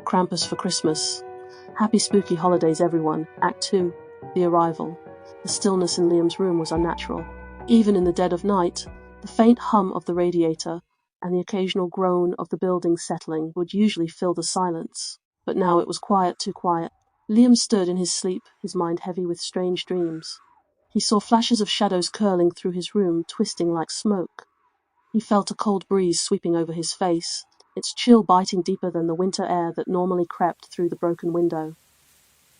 Krampus for Christmas. Happy spooky holidays, everyone. Act 2. The Arrival. The stillness in Liam's room was unnatural. Even in the dead of night, the faint hum of the radiator and the occasional groan of the building settling would usually fill the silence. But now it was quiet, too quiet. Liam stood in his sleep, his mind heavy with strange dreams. He saw flashes of shadows curling through his room, twisting like smoke. He felt a cold breeze sweeping over his face, its chill biting deeper than the winter air that normally crept through the broken window.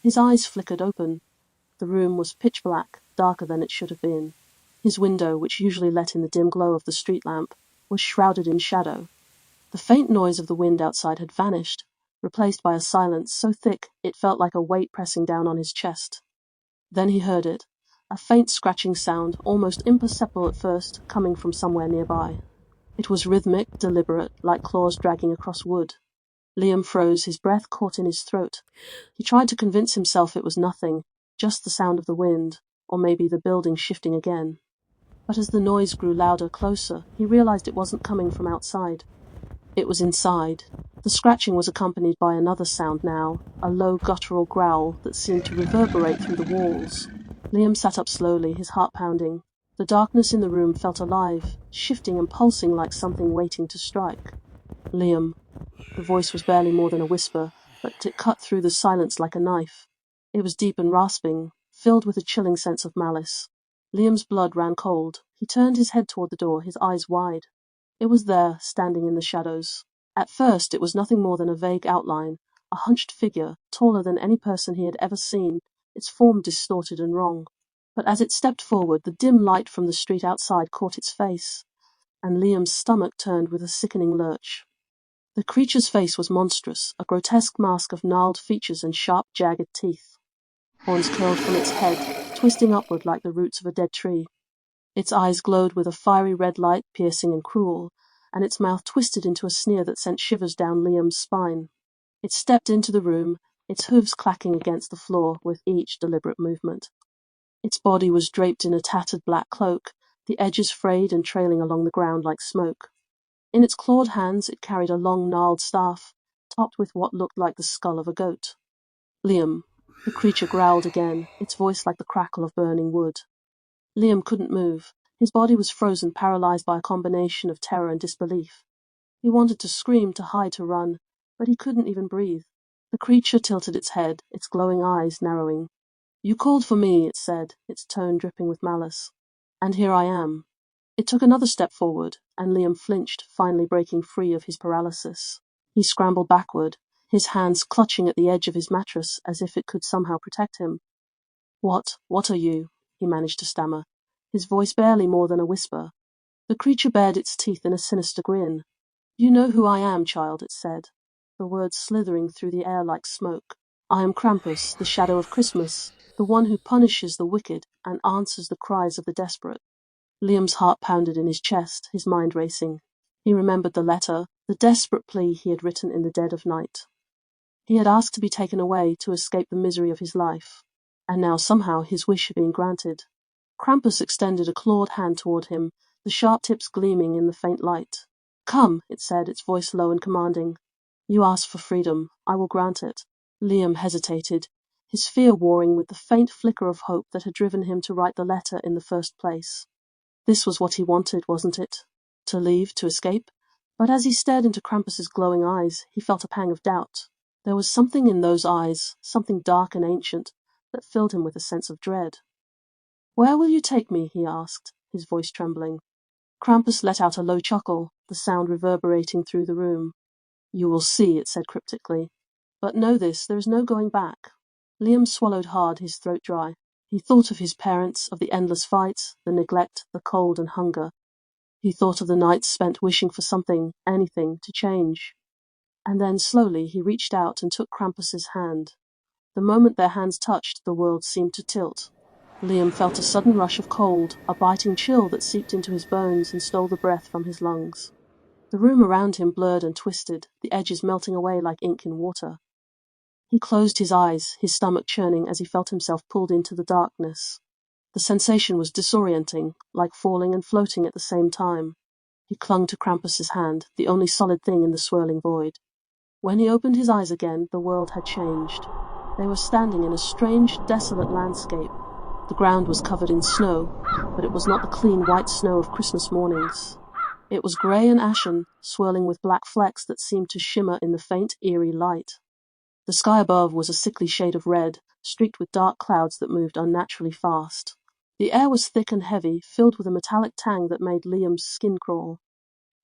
His eyes flickered open. The room was pitch black, darker than it should have been. His window, which usually let in the dim glow of the street lamp, was shrouded in shadow. The faint noise of the wind outside had vanished, replaced by a silence so thick it felt like a weight pressing down on his chest. Then he heard it, a faint scratching sound, almost imperceptible at first, coming from somewhere nearby. It was rhythmic, deliberate, like claws dragging across wood. Liam froze, his breath caught in his throat. He tried to convince himself it was nothing, just the sound of the wind, or maybe the building shifting again. But as the noise grew louder, closer, he realized it wasn't coming from outside. It was inside. The scratching was accompanied by another sound now, a low guttural growl that seemed to reverberate through the walls. Liam sat up slowly, his heart pounding. The darkness in the room felt alive, shifting and pulsing like something waiting to strike. Liam. The voice was barely more than a whisper, but it cut through the silence like a knife. It was deep and rasping, filled with a chilling sense of malice. Liam's blood ran cold. He turned his head toward the door, his eyes wide. It was there, standing in the shadows. At first it was nothing more than a vague outline, a hunched figure, taller than any person he had ever seen, its form distorted and wrong. But as it stepped forward, the dim light from the street outside caught its face, and Liam's stomach turned with a sickening lurch. The creature's face was monstrous, a grotesque mask of gnarled features and sharp, jagged teeth. Horns curled from its head, twisting upward like the roots of a dead tree. Its eyes glowed with a fiery red light, piercing and cruel, and its mouth twisted into a sneer that sent shivers down Liam's spine. It stepped into the room, its hooves clacking against the floor with each deliberate movement. Its body was draped in a tattered black cloak, the edges frayed and trailing along the ground like smoke. In its clawed hands it carried a long gnarled staff, topped with what looked like the skull of a goat. Liam. The creature growled again, its voice like the crackle of burning wood. Liam couldn't move. His body was frozen, paralyzed by a combination of terror and disbelief. He wanted to scream, to hide, to run, but he couldn't even breathe. The creature tilted its head, its glowing eyes narrowing. "You called for me," it said, its tone dripping with malice. "And here I am." It took another step forward, and Liam flinched, finally breaking free of his paralysis. He scrambled backward, his hands clutching at the edge of his mattress as if it could somehow protect him. What are you?" he managed to stammer, his voice barely more than a whisper. The creature bared its teeth in a sinister grin. "You know who I am, child," it said, the words slithering through the air like smoke. "I am Krampus, the shadow of Christmas, the one who punishes the wicked and answers the cries of the desperate." Liam's heart pounded in his chest, his mind racing. He remembered the letter, the desperate plea he had written in the dead of night. He had asked to be taken away, to escape the misery of his life, and now somehow his wish had been granted. Krampus extended a clawed hand toward him, the sharp tips gleaming in the faint light. "Come," it said, its voice low and commanding. "You asked for freedom. I will grant it." Liam hesitated, his fear warring with the faint flicker of hope that had driven him to write the letter in the first place. This was what he wanted, wasn't it? To leave, to escape? But as he stared into Krampus's glowing eyes, he felt a pang of doubt. There was something in those eyes, something dark and ancient, that filled him with a sense of dread. "Where will you take me?" he asked, his voice trembling. Krampus let out a low chuckle, the sound reverberating through the room. "You will see," it said cryptically. "But know this, there is no going back." Liam swallowed hard, his throat dry. He thought of his parents, of the endless fights, the neglect, the cold and hunger. He thought of the nights spent wishing for something, anything, to change. And then, slowly, he reached out and took Krampus's hand. The moment their hands touched, the world seemed to tilt. Liam felt a sudden rush of cold, a biting chill that seeped into his bones and stole the breath from his lungs. The room around him blurred and twisted, the edges melting away like ink in water. He closed his eyes, his stomach churning as he felt himself pulled into the darkness. The sensation was disorienting, like falling and floating at the same time. He clung to Krampus's hand, the only solid thing in the swirling void. When he opened his eyes again, the world had changed. They were standing in a strange, desolate landscape. The ground was covered in snow, but it was not the clean white snow of Christmas mornings. It was grey and ashen, swirling with black flecks that seemed to shimmer in the faint, eerie light. The sky above was a sickly shade of red, streaked with dark clouds that moved unnaturally fast. The air was thick and heavy, filled with a metallic tang that made Liam's skin crawl.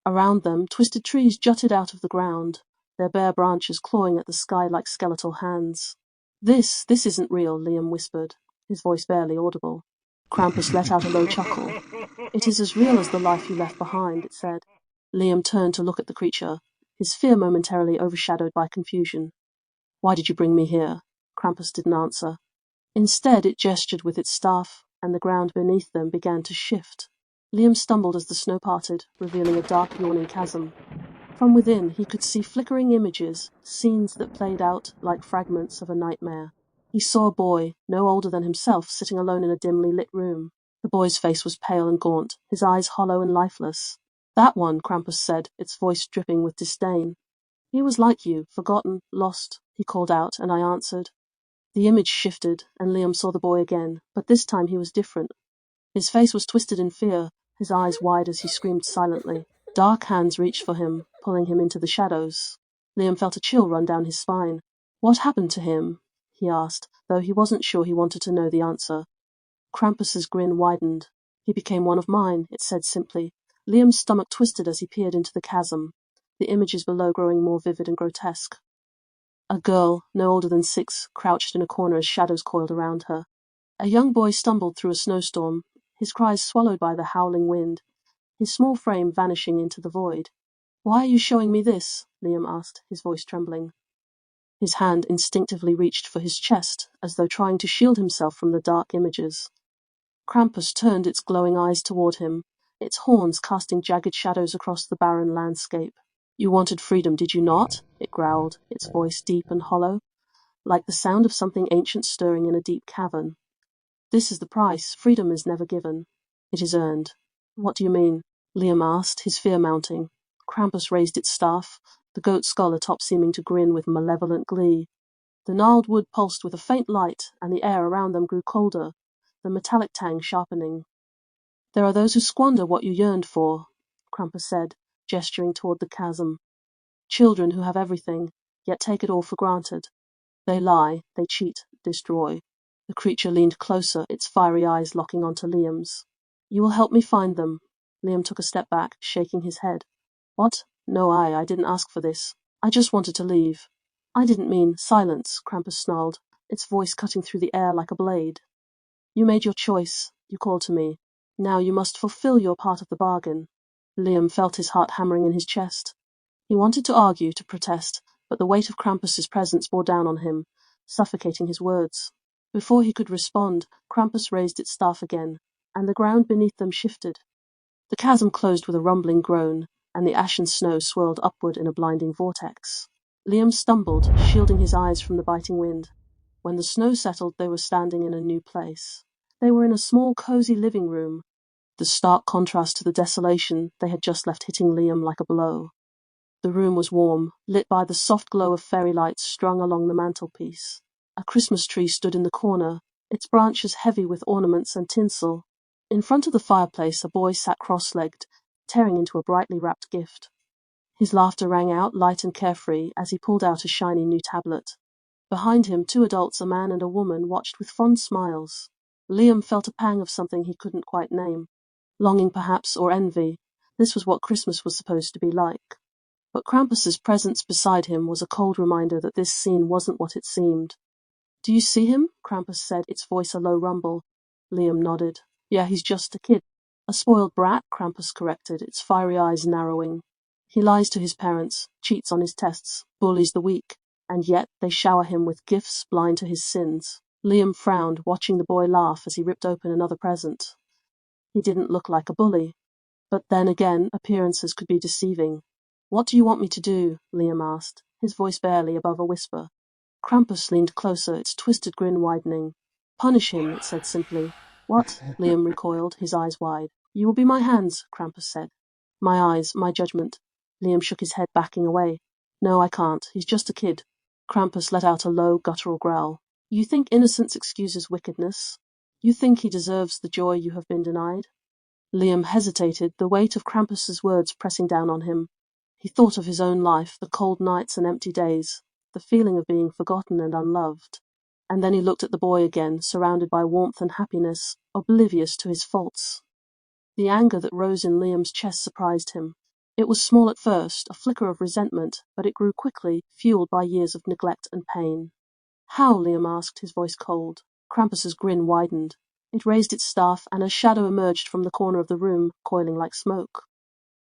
Around them, twisted trees jutted out of the ground, their bare branches clawing at the sky like skeletal hands. This isn't real," Liam whispered, his voice barely audible. Krampus let out a low chuckle. "It is as real as the life you left behind," it said. Liam turned to look at the creature, his fear momentarily overshadowed by confusion. "Why did you bring me here?" Krampus didn't answer. Instead, it gestured with its staff, and the ground beneath them began to shift. Liam stumbled as the snow parted, revealing a dark, yawning chasm. From within, he could see flickering images, scenes that played out like fragments of a nightmare. He saw a boy, no older than himself, sitting alone in a dimly lit room. The boy's face was pale and gaunt, his eyes hollow and lifeless. "That one," Krampus said, its voice dripping with disdain. "He was like you, forgotten, lost," he called out, and I answered. The image shifted, and Liam saw the boy again, but this time he was different. His face was twisted in fear, his eyes wide as he screamed silently. Dark hands reached for him, pulling him into the shadows. Liam felt a chill run down his spine. "What happened to him?" he asked, though he wasn't sure he wanted to know the answer. Krampus's grin widened. "He became one of mine," it said simply. Liam's stomach twisted as he peered into the chasm, the images below growing more vivid and grotesque. A girl, no older than 6, crouched in a corner as shadows coiled around her. A young boy stumbled through a snowstorm, his cries swallowed by the howling wind, his small frame vanishing into the void. "Why are you showing me this?" Liam asked, his voice trembling. His hand instinctively reached for his chest, as though trying to shield himself from the dark images. Krampus turned its glowing eyes toward him, its horns casting jagged shadows across the barren landscape. "You wanted freedom, did you not?" it growled, its voice deep and hollow, like the sound of something ancient stirring in a deep cavern. "This is the price. Freedom is never given. It is earned." "What do you mean?" Liam asked, his fear mounting. Krampus raised its staff, the goat skull atop seeming to grin with malevolent glee. The gnarled wood pulsed with a faint light, and the air around them grew colder, the metallic tang sharpening. "There are those who squander what you yearned for," Krampus said, gesturing toward the chasm. "Children who have everything, yet take it all for granted. They lie, they cheat, destroy." The creature leaned closer, its fiery eyes locking onto Liam's. "You will help me find them." Liam took a step back, shaking his head. "What? No, I didn't ask for this. I just wanted to leave." "I didn't mean silence," Krampus snarled, its voice cutting through the air like a blade. "You made your choice. You called to me. Now you must fulfill your part of the bargain." Liam felt his heart hammering in his chest. He wanted to argue, to protest, but the weight of Krampus's presence bore down on him, suffocating his words. Before he could respond, Krampus raised its staff again, and the ground beneath them shifted. The chasm closed with a rumbling groan, and the ashen snow swirled upward in a blinding vortex. Liam stumbled, shielding his eyes from the biting wind. When the snow settled, they were standing in a new place. They were in a small, cozy living room, the stark contrast to the desolation they had just left hitting Liam like a blow. The room was warm, lit by the soft glow of fairy lights strung along the mantelpiece. A Christmas tree stood in the corner, its branches heavy with ornaments and tinsel. In front of the fireplace a boy sat cross-legged, tearing into a brightly wrapped gift. His laughter rang out, light and carefree, as he pulled out a shiny new tablet. Behind him 2 adults, a man and a woman, watched with fond smiles. Liam felt a pang of something he couldn't quite name. Longing perhaps, or envy. This was what Christmas was supposed to be like. But Krampus's presence beside him was a cold reminder that this scene wasn't what it seemed. "Do you see him?" Krampus said, its voice a low rumble. Liam nodded. "Yeah, he's just a kid." "A spoiled brat," Krampus corrected, its fiery eyes narrowing. "He lies to his parents, cheats on his tests, bullies the weak, and yet they shower him with gifts blind to his sins." Liam frowned, watching the boy laugh as he ripped open another present. He didn't look like a bully. But then again, appearances could be deceiving. "What do you want me to do?" Liam asked, his voice barely above a whisper. Krampus leaned closer, its twisted grin widening. "Punish him," it said simply. "What?" Liam recoiled, his eyes wide. "You will be my hands," Krampus said. "My eyes, my judgment." Liam shook his head, backing away. No, I can't. He's just a kid. Krampus let out a low, guttural growl. You think innocence excuses wickedness? You think he deserves the joy you have been denied? Liam hesitated, the weight of Krampus's words pressing down on him. He thought of his own life, the cold nights and empty days, the feeling of being forgotten and unloved. And then he looked at the boy again, surrounded by warmth and happiness, oblivious to his faults. The anger that rose in Liam's chest surprised him. It was small at first, a flicker of resentment, but it grew quickly, fueled by years of neglect and pain. How? Liam asked, his voice cold. Krampus's grin widened. It raised its staff, and a shadow emerged from the corner of the room, coiling like smoke.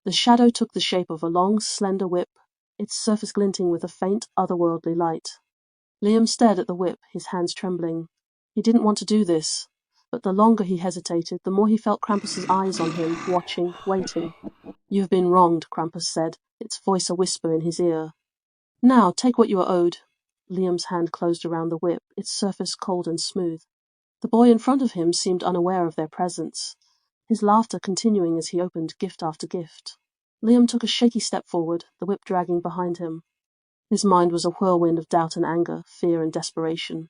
The shadow took the shape of a long, slender whip, its surface glinting with a faint, otherworldly light. Liam stared at the whip, his hands trembling. He didn't want to do this, but the longer he hesitated, the more he felt Krampus's eyes on him, watching, waiting. You've been wronged, Krampus said, its voice a whisper in his ear. Now, take what you are owed. Liam's hand closed around the whip, its surface cold and smooth. The boy in front of him seemed unaware of their presence, his laughter continuing as he opened gift after gift. Liam took a shaky step forward, the whip dragging behind him. His mind was a whirlwind of doubt and anger, fear and desperation.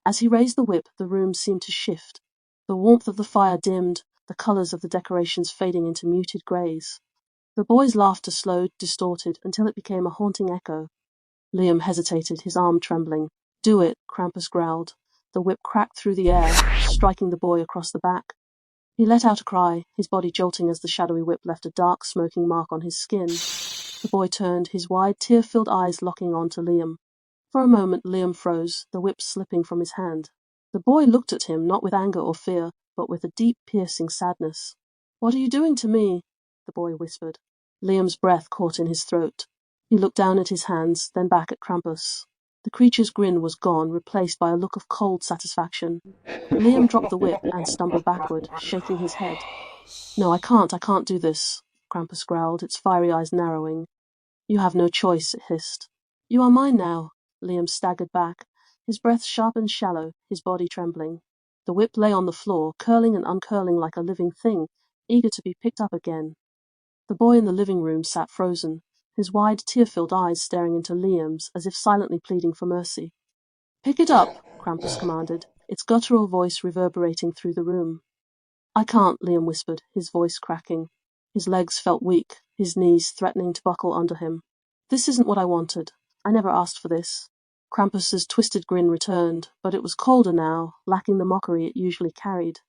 As he raised the whip, the room seemed to shift. The warmth of the fire dimmed, the colors of the decorations fading into muted grays. The boy's laughter slowed, distorted, until it became a haunting echo. Liam hesitated, his arm trembling. Do it, Krampus growled. The whip cracked through the air, striking the boy across the back. He let out a cry, his body jolting as the shadowy whip left a dark, smoking mark on his skin. The boy turned, his wide, tear-filled eyes locking on to Liam. For a moment Liam froze, the whip slipping from his hand. The boy looked at him, not with anger or fear, but with a deep, piercing sadness. What are you doing to me? The boy whispered. Liam's breath caught in his throat. He looked down at his hands, then back at Krampus. The creature's grin was gone, replaced by a look of cold satisfaction. Liam dropped the whip and stumbled backward, shaking his head. No, I can't do this, Krampus growled, its fiery eyes narrowing. You have no choice, it hissed. You are mine now. Liam staggered back, his breath sharp and shallow, his body trembling. The whip lay on the floor, curling and uncurling like a living thing, eager to be picked up again. The boy in the living room sat frozen, his wide, tear-filled eyes staring into Liam's as if silently pleading for mercy. Pick it up, Krampus commanded, its guttural voice reverberating through the room. I can't, Liam whispered, his voice cracking. His legs felt weak, his knees threatening to buckle under him. This isn't what I wanted. I never asked for this. Krampus's twisted grin returned, but it was colder now, lacking the mockery it usually carried.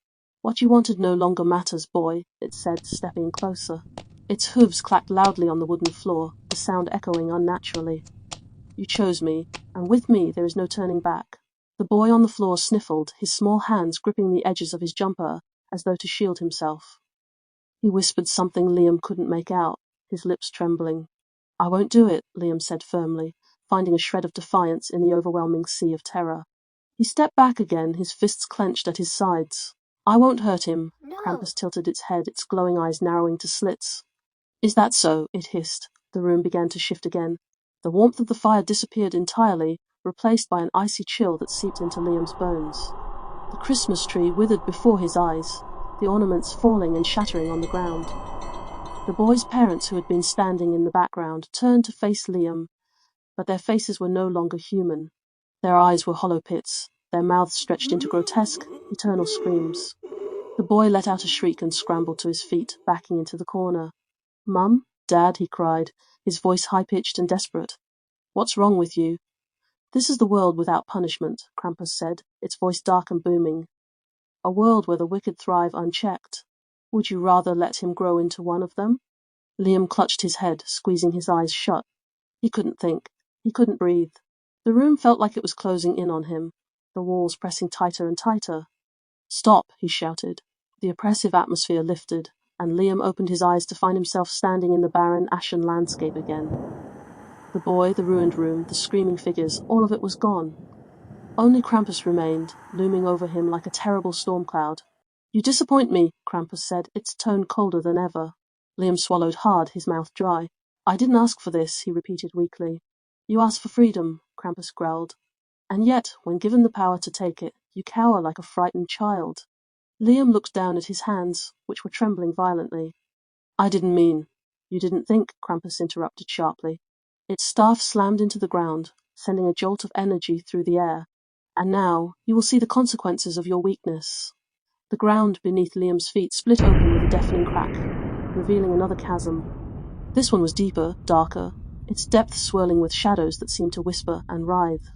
What you wanted no longer matters, boy, it said, stepping closer. Its hooves clacked loudly on the wooden floor, the sound echoing unnaturally. You chose me, and with me there is no turning back. The boy on the floor sniffled, his small hands gripping the edges of his jumper, as though to shield himself. He whispered something Liam couldn't make out, his lips trembling. I won't do it, Liam said firmly, finding a shred of defiance in the overwhelming sea of terror. He stepped back again, his fists clenched at his sides. I won't hurt him. No. Krampus tilted its head, its glowing eyes narrowing to slits. Is that so? It hissed. The room began to shift again. The warmth of the fire disappeared entirely, replaced by an icy chill that seeped into Liam's bones. The Christmas tree withered before his eyes, the ornaments falling and shattering on the ground. The boy's parents, who had been standing in the background, turned to face Liam, but their faces were no longer human. Their eyes were hollow pits, their mouths stretched into grotesque, eternal screams. The boy let out a shriek and scrambled to his feet, backing into the corner. Mum? Dad? He cried, his voice high-pitched and desperate. What's wrong with you? This is the world without punishment, Krampus said, its voice dark and booming. A world where the wicked thrive unchecked. Would you rather let him grow into one of them? Liam clutched his head, squeezing his eyes shut. He couldn't think. He couldn't breathe. The room felt like it was closing in on him, the walls pressing tighter and tighter. Stop, he shouted. The oppressive atmosphere lifted, and Liam opened his eyes to find himself standing in the barren, ashen landscape again. The boy, the ruined room, the screaming figures, all of it was gone. Only Krampus remained, looming over him like a terrible storm cloud. You disappoint me, Krampus said, its tone colder than ever. Liam swallowed hard, his mouth dry. I didn't ask for this, he repeated weakly. You asked for freedom, Krampus growled. And yet, when given the power to take it, you cower like a frightened child. Liam looked down at his hands, which were trembling violently. I didn't mean. You didn't think, Krampus interrupted sharply. Its staff slammed into the ground, sending a jolt of energy through the air. And now, you will see the consequences of your weakness. The ground beneath Liam's feet split open with a deafening crack, revealing another chasm. This one was deeper, darker, its depths swirling with shadows that seemed to whisper and writhe.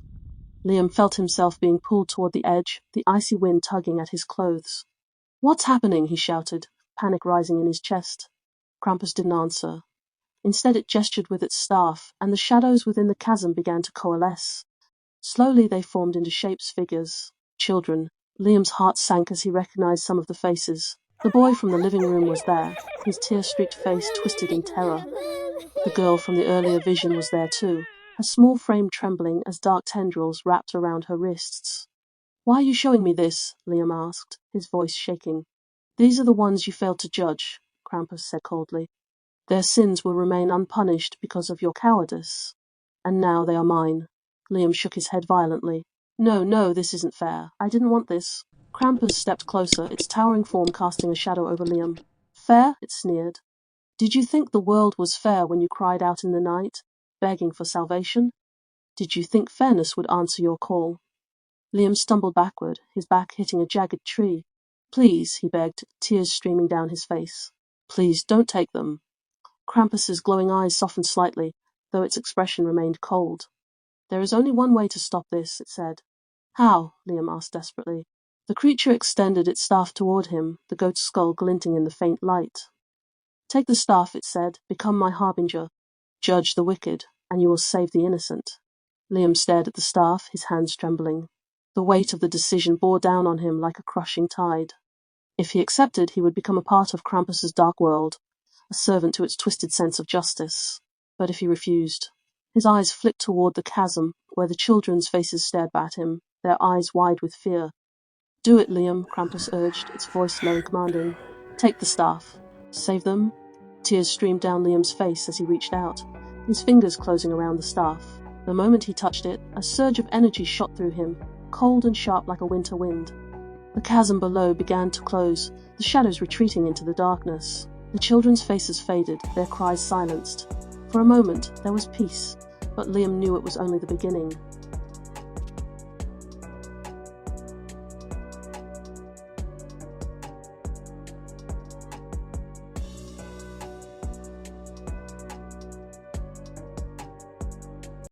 Liam felt himself being pulled toward the edge, the icy wind tugging at his clothes. "What's happening?" he shouted, panic rising in his chest. Krampus didn't answer. Instead it gestured with its staff, and the shadows within the chasm began to coalesce. Slowly they formed into shapes, figures. Children. Liam's heart sank as he recognized some of the faces. The boy from the living room was there, his tear-streaked face twisted in terror. The girl from the earlier vision was there too, her small frame trembling as dark tendrils wrapped around her wrists. "Why are you showing me this?" Liam asked, his voice shaking. "These are the ones you failed to judge," Krampus said coldly. "Their sins will remain unpunished because of your cowardice. And now they are mine." Liam shook his head violently. "No, no, this isn't fair. I didn't want this." Krampus stepped closer, its towering form casting a shadow over Liam. "Fair?" it sneered. "Did you think the world was fair when you cried out in the night, begging for salvation? Did you think fairness would answer your call?" Liam stumbled backward, his back hitting a jagged tree. "Please," he begged, tears streaming down his face. "Please, don't take them." Krampus's glowing eyes softened slightly, though its expression remained cold. "There is only one way to stop this," it said. "How?" Liam asked desperately. The creature extended its staff toward him, the goat's skull glinting in the faint light. "Take the staff," it said, "become my harbinger. Judge the wicked, and you will save the innocent." Liam stared at the staff, his hands trembling. The weight of the decision bore down on him like a crushing tide. If he accepted, he would become a part of Krampus's dark world, a servant to its twisted sense of justice. But if he refused, his eyes flicked toward the chasm, where the children's faces stared back at him, their eyes wide with fear. "Do it, Liam," Krampus urged, its voice low and commanding. "Take the staff. Save them." Tears streamed down Liam's face as he reached out, his fingers closing around the staff. The moment he touched it, a surge of energy shot through him, cold and sharp like a winter wind. The chasm below began to close, the shadows retreating into the darkness. The children's faces faded, their cries silenced. For a moment, there was peace, but Liam knew it was only the beginning.